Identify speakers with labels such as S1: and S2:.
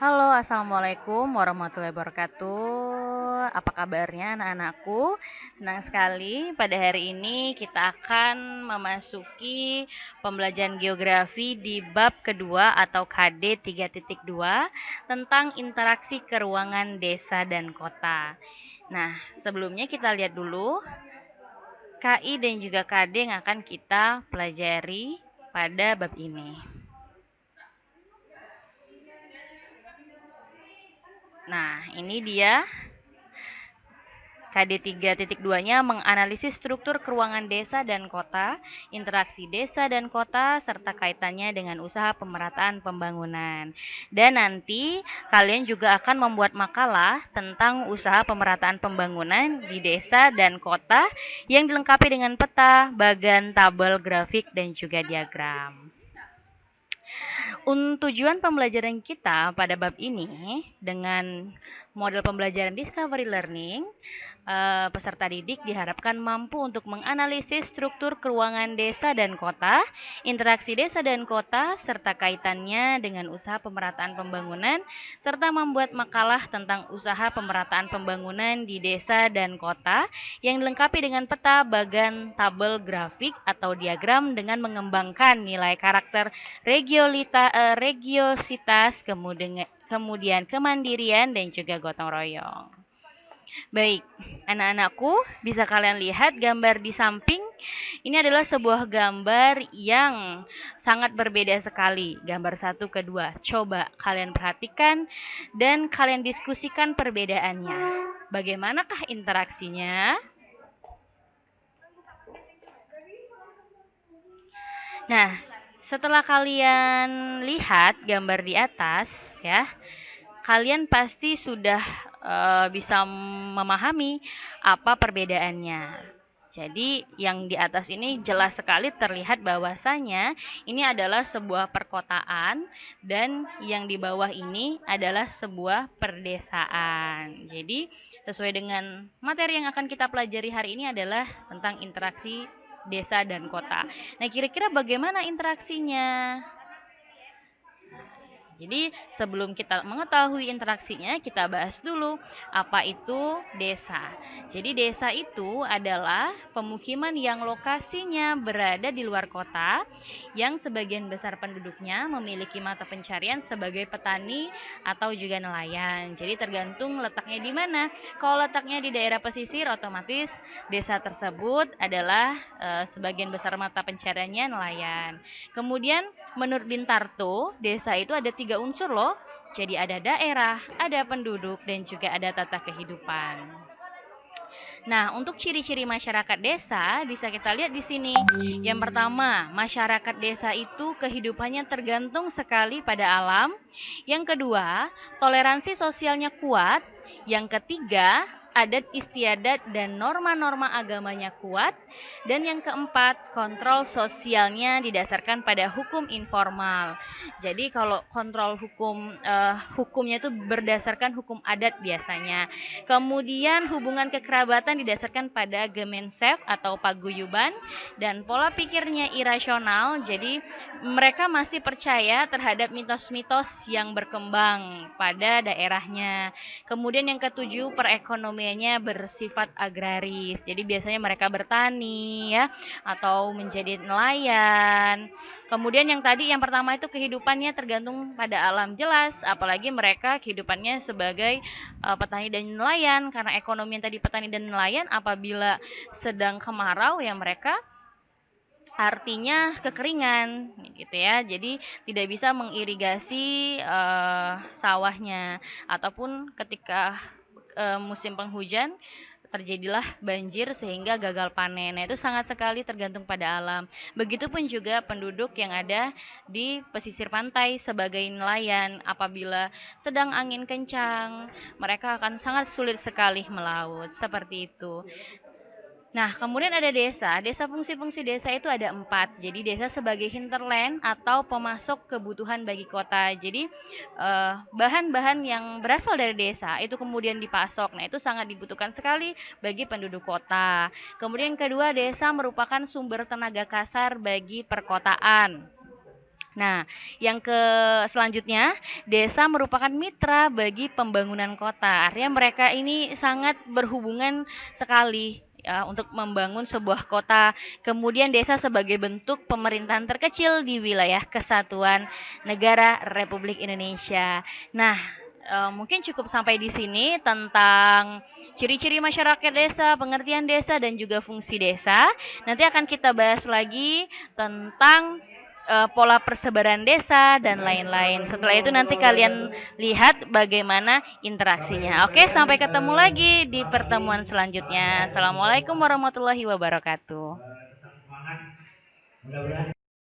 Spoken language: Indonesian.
S1: Halo, assalamualaikum warahmatullahi wabarakatuh. Apa kabarnya anak-anakku? Senang sekali pada hari ini kita akan memasuki pembelajaran geografi di bab kedua atau KD 3.2 tentang interaksi keruangan desa dan kota. Nah, sebelumnya kita lihat dulu KI dan juga KD yang akan kita pelajari pada bab ini. Nah, ini dia KD 3.2-nya menganalisis struktur keruangan desa dan kota, interaksi desa dan kota, serta kaitannya dengan usaha pemerataan pembangunan. Dan nanti kalian juga akan membuat makalah tentang usaha pemerataan pembangunan di desa dan kota yang dilengkapi dengan peta, bagan, tabel, grafik, dan juga diagram. Tujuan pembelajaran kita pada bab ini dengan model pembelajaran discovery learning, peserta didik diharapkan mampu untuk menganalisis struktur keuangan desa dan kota, interaksi desa dan kota, serta kaitannya dengan usaha pemerataan pembangunan, serta membuat makalah tentang usaha pemerataan pembangunan di desa dan kota yang dilengkapi dengan peta, bagan, tabel, grafik, atau diagram dengan mengembangkan nilai karakter regiositas, kemudian kemandirian dan juga gotong royong. Baik, anak-anakku, bisa kalian lihat gambar di samping. Ini adalah sebuah gambar yang sangat berbeda sekali. Gambar satu kedua. Coba kalian perhatikan dan kalian diskusikan perbedaannya. Bagaimanakah interaksinya? Nah, setelah kalian lihat gambar di atas, ya, kalian pasti sudah bisa memahami apa perbedaannya. Jadi yang di atas ini jelas sekali terlihat bahwasanya ini adalah sebuah perkotaan dan yang di bawah ini adalah sebuah perdesaan. Jadi sesuai dengan materi yang akan kita pelajari hari ini adalah tentang interaksi desa dan kota. Nah, kira-kira bagaimana interaksinya? Jadi sebelum kita mengetahui interaksinya, kita bahas dulu apa itu desa. Jadi desa itu adalah pemukiman yang lokasinya berada di luar kota, yang sebagian besar penduduknya memiliki mata pencarian sebagai petani atau juga nelayan. Jadi tergantung letaknya di mana. Kalau letaknya di daerah pesisir, otomatis desa tersebut adalah sebagian besar mata pencariannya nelayan. Kemudian menurut Bintarto, desa itu ada 3 unsur loh. Jadi ada daerah, ada penduduk, dan juga ada tata kehidupan. Nah, untuk ciri-ciri masyarakat desa bisa kita lihat di sini. Yang pertama, masyarakat desa itu kehidupannya tergantung sekali pada alam. Yang kedua, toleransi sosialnya kuat. Yang ketiga, adat istiadat dan norma-norma agamanya kuat. Dan yang keempat, kontrol sosialnya didasarkan pada hukum informal. Jadi kalau kontrol hukumnya itu berdasarkan hukum adat biasanya. Kemudian hubungan kekerabatan didasarkan pada gemensef atau paguyuban dan pola pikirnya irasional. Jadi mereka masih percaya terhadap mitos-mitos yang berkembang pada daerahnya. Kemudian yang ketujuh, perekonomiannya bersifat agraris. Jadi biasanya mereka bertani ya atau menjadi nelayan. Kemudian yang pertama itu kehidupannya tergantung pada alam, jelas, apalagi mereka kehidupannya sebagai petani dan nelayan, karena ekonomi yang tadi petani dan nelayan apabila sedang kemarau ya mereka artinya kekeringan gitu ya. Jadi tidak bisa mengirigasi sawahnya, ataupun ketika musim penghujan terjadilah banjir sehingga gagal panen. Nah, itu sangat sekali tergantung pada alam. Begitupun juga penduduk yang ada di pesisir pantai sebagai nelayan, apabila sedang angin kencang, mereka akan sangat sulit sekali melaut. Seperti itu. Nah, kemudian ada desa. Fungsi-fungsi desa itu ada 4. Jadi desa sebagai hinterland atau pemasok kebutuhan bagi kota. Jadi bahan-bahan yang berasal dari desa itu kemudian dipasok. Nah, itu sangat dibutuhkan sekali bagi penduduk kota. Kemudian kedua, desa merupakan sumber tenaga kasar bagi perkotaan. Nah, yang selanjutnya, desa merupakan mitra bagi pembangunan kota. Artinya mereka ini sangat berhubungan sekali ya, untuk membangun sebuah kota. Kemudian desa sebagai bentuk pemerintahan terkecil di wilayah kesatuan negara Republik Indonesia. Nah, mungkin cukup sampai di sini tentang ciri-ciri masyarakat desa, pengertian desa, dan juga fungsi desa. Nanti akan kita bahas lagi tentang pola persebaran desa dan lain-lain. Setelah itu nanti kalian lihat bagaimana interaksinya. Oke, sampai ketemu lagi di pertemuan selanjutnya. Assalamualaikum warahmatullahi wabarakatuh.